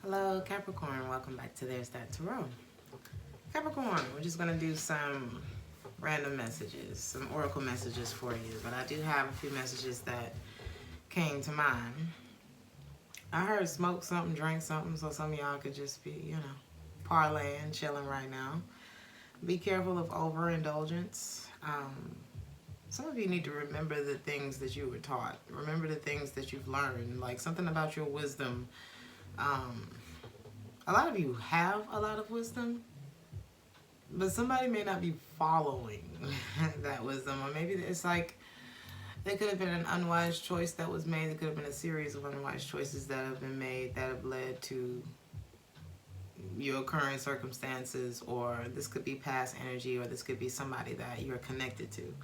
Hello Capricorn, welcome back to Theresthattarot. Capricorn, we're just going to do some random messages, some oracle messages for you, but I do have a few messages that came to mind. I heard smoke something, drink something, so some of y'all could just be, parlaying, chilling right now. Be careful of overindulgence. Some of you need to remember the things that you were taught. Remember the things that you've learned, like something about your wisdom. A lot of you have a lot of wisdom, but somebody may not be following that wisdom, or maybe it's like there could have been an unwise choice that was made. There could have been a series of unwise choices that have been made that have led to your current circumstances, or this could be past energy, or this could be somebody that you're connected to.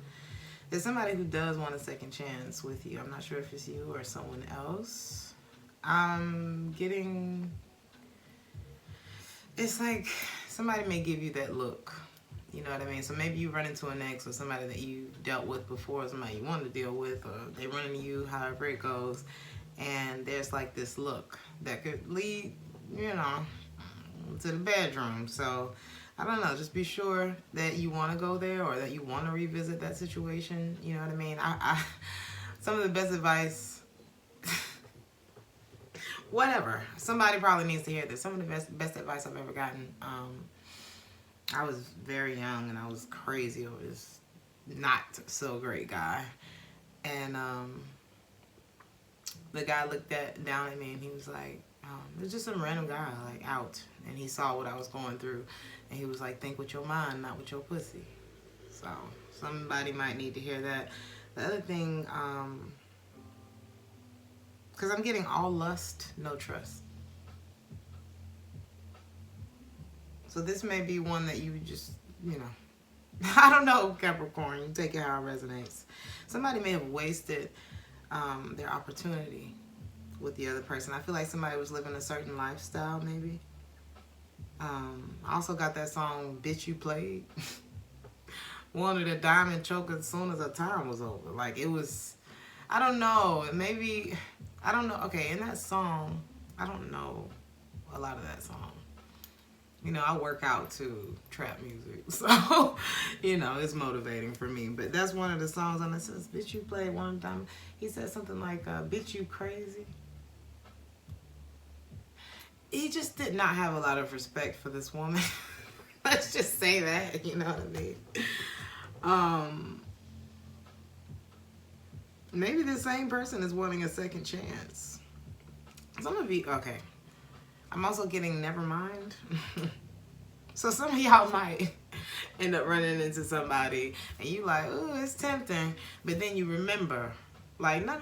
There's somebody who does want a second chance with you. I'm not sure if it's you or someone else. I'm getting... It's like somebody may give you that look. You know what I mean? So maybe you run into an ex or somebody that you dealt with before, somebody you wanted to deal with, or they run into you, however it goes, and there's like this look that could lead, to the bedroom. So I don't know, just be sure that you want to go there, or that you want to revisit that situation. You know what I mean? Some of the best advice, whatever, somebody probably needs to hear this. Some of the best advice I've ever gotten. I was very young and I was crazy over this not so great guy, and the guy looked down at me and he was like, it was just some random guy, like, out, and he saw what I was going through, and he was like, think with your mind, not with your pussy. So somebody might need to hear that. The other thing, because I'm getting all lust, no trust. So this may be one that you just, I don't know, Capricorn, you take it how it resonates. Somebody may have wasted their opportunity with the other person. I feel like somebody was living a certain lifestyle, maybe. I also got that song, Bitch You Played. Wanted a diamond choke as soon as her time was over. Like, it was, I don't know, maybe, I don't know. Okay, in that song, I don't know a lot of that song. I work out to trap music, so, it's motivating for me. But that's one of the songs on it says, Bitch You Played one time. He said something like, Bitch You Crazy. He just did not have a lot of respect for this woman. Let's just say that, you know what I mean? Maybe the same person is wanting a second chance. Some of you, okay. I'm also getting never mind. So some of y'all might end up running into somebody and you like, oh, it's tempting. But then you remember, like, no,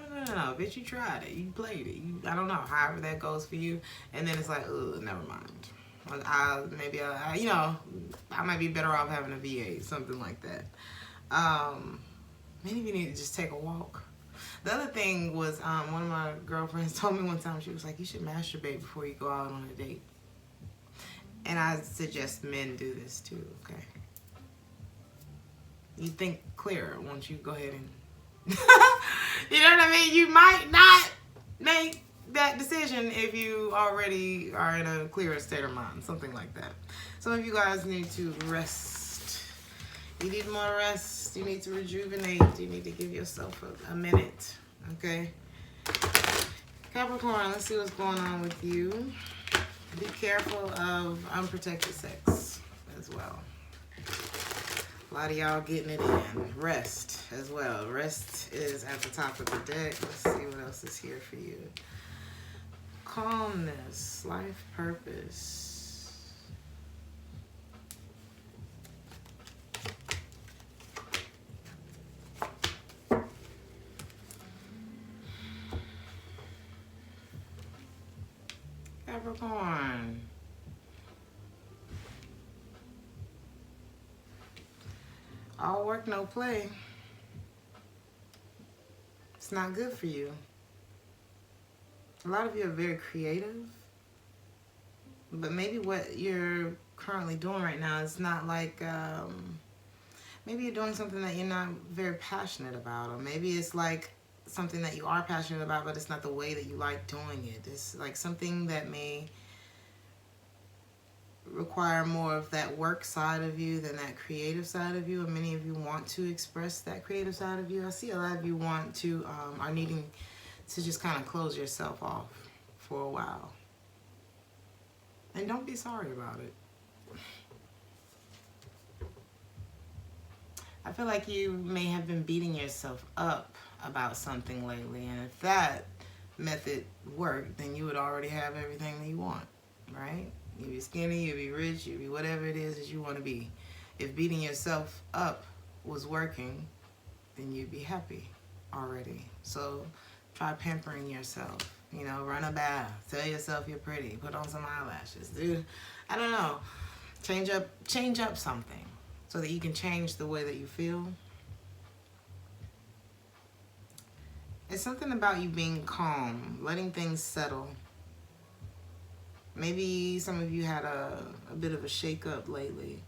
bitch, you tried it. You played it. I don't know, however that goes for you. And then it's like, oh, never mind. Like, I might be better off having a VA, something like that. Maybe you need to just take a walk. The other thing was, one of my girlfriends told me one time, she was like, you should masturbate before you go out on a date. And I suggest men do this too, okay? You think clearer once you go ahead and... You know what I mean? You might not make that decision if you already are in a clearer state of mind, something like that. Some of you guys need to rest. You need more rest. You need to rejuvenate. You need to give yourself a minute, okay? Capricorn, let's see what's going on with you. Be careful of unprotected sex as well. A lot of y'all getting it in. Rest as well. Rest is at the top of the deck. Let's see what else is here for you. Calmness, life purpose. Capricorn. All work, no play. It's not good for you. A lot of you are very creative, but maybe what you're currently doing right now is not like, maybe you're doing something that you're not very passionate about, or maybe it's like something that you are passionate about, but it's not the way that you like doing it. It's like something that may require more of that work side of you than that creative side of you, and many of you want to express that creative side of you. I see a lot of you want to, are needing to just kind of close yourself off for a while. And don't be sorry about it. I feel like you may have been beating yourself up about something lately, and if that method worked, then you would already have everything that you want, right? You'd be skinny, you'd be rich, you'd be whatever it is that you want to be. If beating yourself up was working, then you'd be happy already. So try pampering yourself. You know, run a bath, tell yourself you're pretty, put on some eyelashes, dude. I don't know. Change up something so that you can change the way that you feel. It's something about you being calm, letting things settle. Maybe some of you had a bit of a shake-up lately.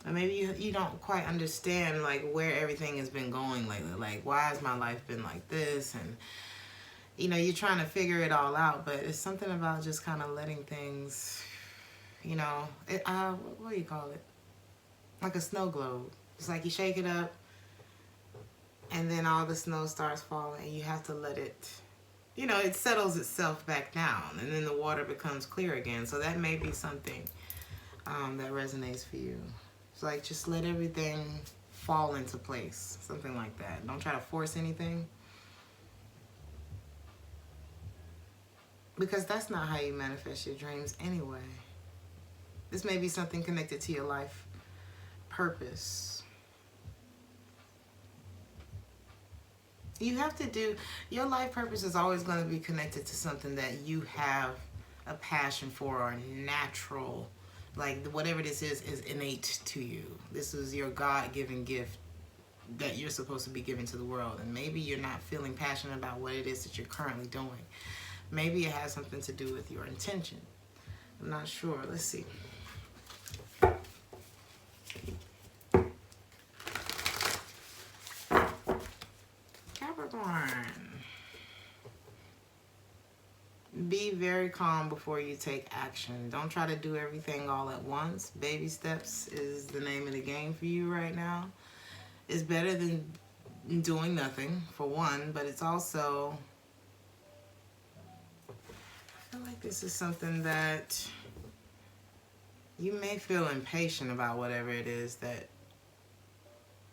Or maybe you don't quite understand like where everything has been going lately. Like, why has my life been like this? And, you know, you're trying to figure it all out. But it's something about just kind of letting things, you know, what do you call it? Like a snow globe. It's like you shake it up, and then all the snow starts falling, and you have to let it, you know, it settles itself back down, and then the water becomes clear again. So that may be something that resonates for you. It's like, just let everything fall into place, something like that. Don't try to force anything, because that's not how you manifest your dreams anyway. This may be something connected to your life purpose. You have to do, your life purpose is always going to be connected to something that you have a passion for, or natural, like whatever this is innate to you. This is your God-given gift that you're supposed to be giving to the world. And maybe you're not feeling passionate about what it is that you're currently doing. Maybe it has something to do with your intention. I'm not sure. Let's see. Capricorn. Be very calm before you take action. Don't try to do everything all at once. Baby steps is the name of the game for you right now. It's better than doing nothing, for one, but it's also, I feel like this is something that you may feel impatient about, whatever it is that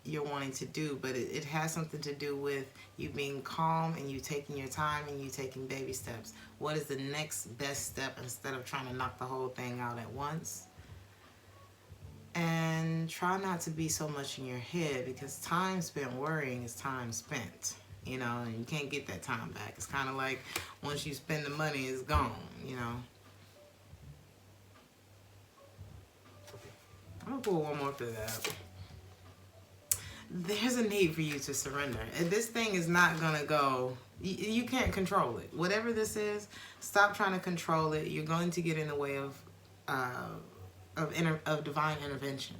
you're wanting to do, but it has something to do with you being calm and you taking your time and you taking baby steps. What is the next best step, instead of trying to knock the whole thing out at once? And try not to be so much in your head, because time spent worrying is time spent, you know, and you can't get that time back. It's kind of like once you spend the money, it's gone, you know. I'm gonna pull one more for that. There's a need for you to surrender. This thing is not going to go, you can't control it. Whatever this is, stop trying to control it. You're going to get in the way of divine intervention.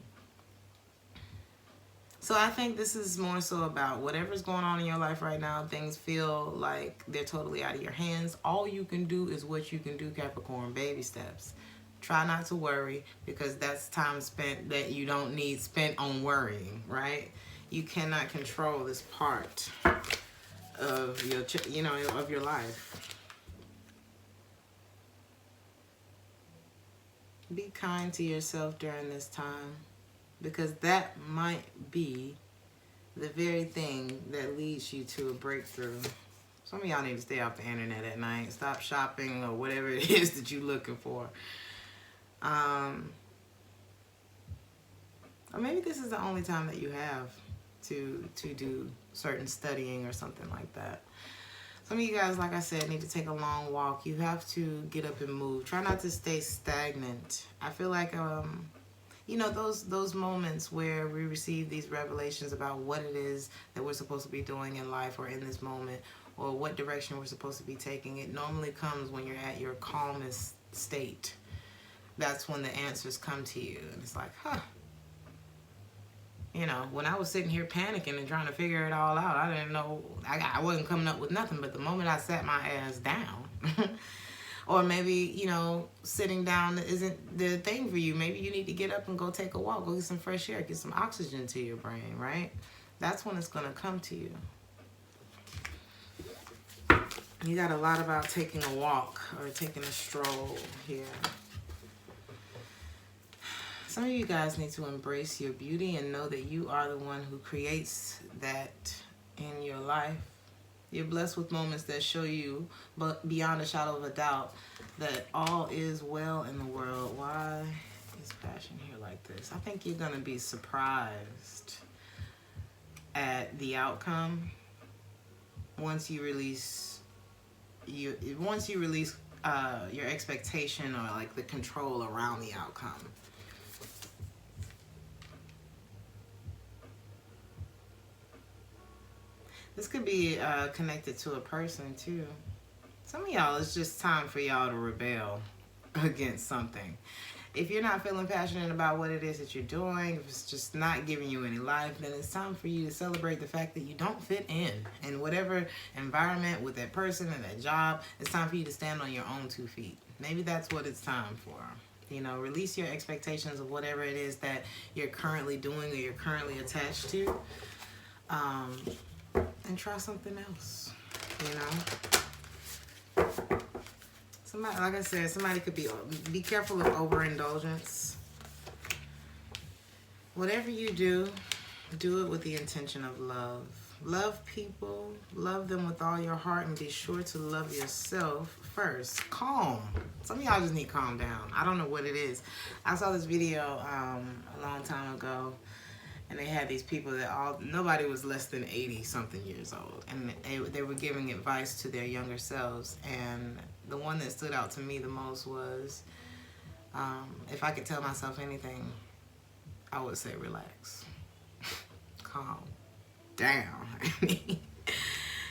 So I think this is more so about whatever's going on in your life right now. Things feel like they're totally out of your hands. All you can do is what you can do, Capricorn. Baby steps. Try not to worry, because that's time spent that you don't need spent on worrying, right? You cannot control this part of your, you know, of your life. Be kind to yourself during this time, because that might be the very thing that leads you to a breakthrough. Some of y'all need to stay off the internet at night. Stop shopping or whatever it is that you're looking for. Or maybe this is the only time that you have to do certain studying or something like that. Some of you guys, like I said, need to take a long walk. You have to get up and move. Try not to stay stagnant. I feel like, you know, those moments where we receive these revelations about what it is that we're supposed to be doing in life, or in this moment, or what direction we're supposed to be taking, it normally comes when you're at your calmest state. That's when the answers come to you. And it's like, huh. You know, when I was sitting here panicking and trying to figure it all out, I didn't know, I wasn't coming up with nothing. But the moment I sat my ass down, Or maybe, you know, sitting down isn't the thing for you. Maybe you need to get up and go take a walk, go get some fresh air, get some oxygen to your brain, right? That's when it's going to come to you. You got a lot about taking a walk or taking a stroll here. Some of you guys need to embrace your beauty and know that you are the one who creates that in your life. You're blessed with moments that show you, but beyond a shadow of a doubt, that all is well in the world. Why is passion here like this? I think you're going to be surprised at the outcome once you release your expectation or like the control around the outcome. This could be connected to a person too. Some of y'all, it's just time for y'all to rebel against something. If you're not feeling passionate about what it is that you're doing, if it's just not giving you any life, then it's time for you to celebrate the fact that you don't fit in whatever environment with that person and that job. It's time for you to stand on your own 2 feet. Maybe that's what it's time for. You know, release your expectations of whatever it is that you're currently doing or you're currently attached to. And try something else, you know? Somebody, like I said, somebody could be careful of overindulgence. Whatever you do, do it with the intention of love. Love people, love them with all your heart, and be sure to love yourself first. Calm. Some of y'all just need to calm down. I don't know what it is. I saw this video a long time ago. And they had these people that nobody was less than 80-something years old. And they were giving advice to their younger selves. And the one that stood out to me the most was, if I could tell myself anything, I would say relax. Calm down.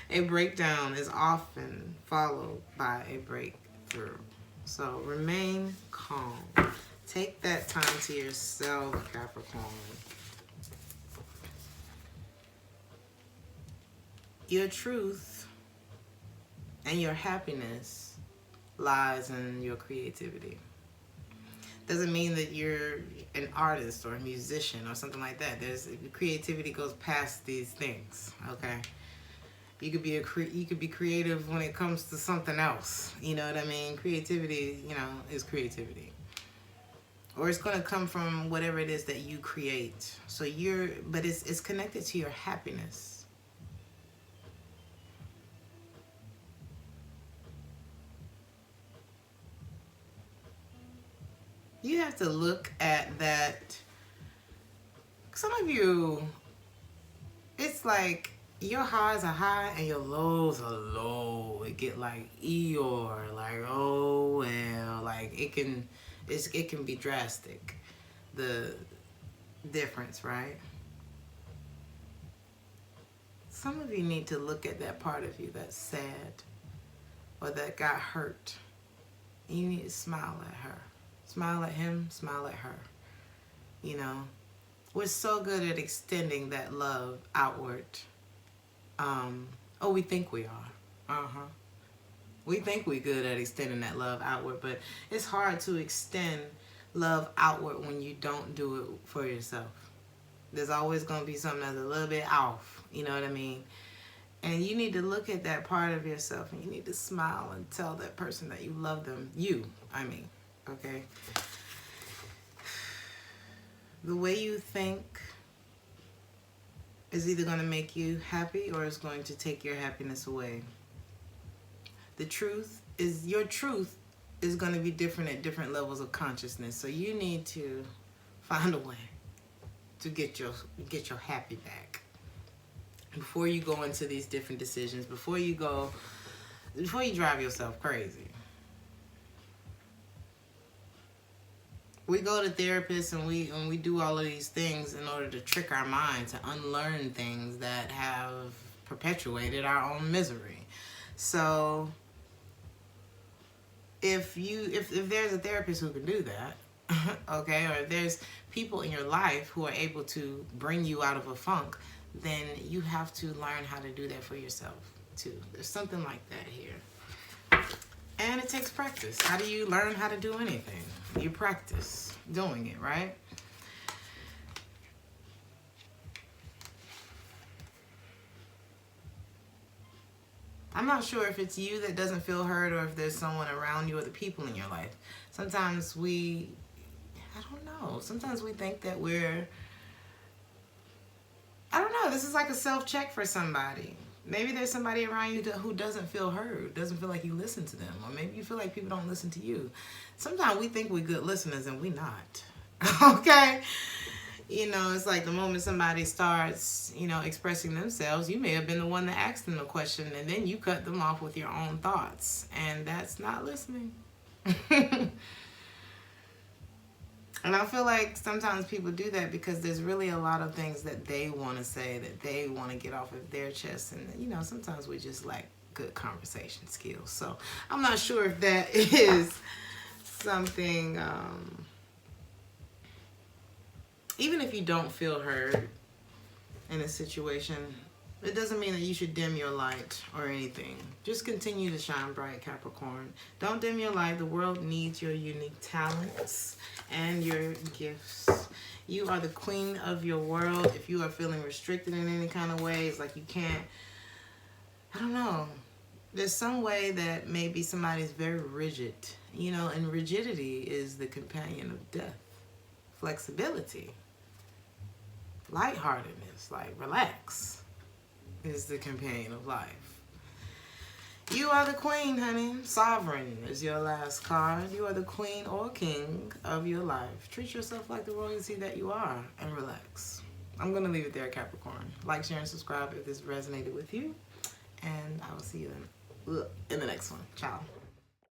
A breakdown is often followed by a breakthrough. So remain calm. Take that time to yourself, Capricorn. Your truth and your happiness lies in your creativity. Doesn't mean that you're an artist or a musician or something like that. Creativity goes past these things, okay? You could be creative when it comes to something else. You know what I mean? Creativity, you know, is creativity. Or it's going to come from whatever it is that you create. So but it's connected to your happiness. You have to look at that. Some of you, it's like your highs are high and your lows are low. It get like Eeyore, like oh well, like it can be drastic, the difference, right? Some of you need to look at that part of you that's sad or that got hurt. You need to smile at her. Smile at him, smile at her. You know, we're so good at extending that love outward. We think we are. We think we're good at extending that love outward, but it's hard to extend love outward when you don't do it for yourself. There's always going to be something that's a little bit off, you know what I mean? And you need to look at that part of yourself and you need to smile and tell that person that you love them. Okay? The way you think is either going to make you happy or it's going to take your happiness away. Your truth is going to be different at different levels of consciousness. So you need to find a way to get your happy back. Before you go into these different decisions, before you drive yourself crazy. We go to therapists and we do all of these things in order to trick our mind to unlearn things that have perpetuated our own misery. So if there's a therapist who can do that, okay, or if there's people in your life who are able to bring you out of a funk, then you have to learn how to do that for yourself too. There's something like that here. And it takes practice. How do you learn how to do anything? You practice doing it, right? I'm not sure if it's you that doesn't feel heard or if there's someone around you or the people in your life. Sometimes I don't know. Sometimes we think that I don't know. This is like a self-check for somebody. Maybe there's somebody around you who doesn't feel heard, doesn't feel like you listen to them. Or maybe you feel like people don't listen to you. Sometimes we think we're good listeners and we're not. Okay? You know, it's like the moment somebody starts, expressing themselves, you may have been the one that asked them a question and then you cut them off with your own thoughts. And that's not listening. And I feel like sometimes people do that because there's really a lot of things that they want to say, that they want to get off of their chest. And, sometimes we just lack good conversation skills. So I'm not sure if that is something, even if you don't feel heard in a situation, it doesn't mean that you should dim your light or anything. Just continue to shine bright, Capricorn. Don't dim your light. The world needs your unique talents and your gifts. You are the queen of your world. If you are feeling restricted in any kind of way, it's like you can't, I don't know. There's some way that maybe somebody's very rigid, and rigidity is the companion of death. Flexibility, lightheartedness, like relax, is the companion of life. You are the queen, honey. Sovereign is your last card. You are the queen or king of your life. Treat yourself like the royalty that you are and relax. I'm going to leave it there, Capricorn. Like, share, and subscribe if this resonated with you. And I will see you in the next one. Ciao.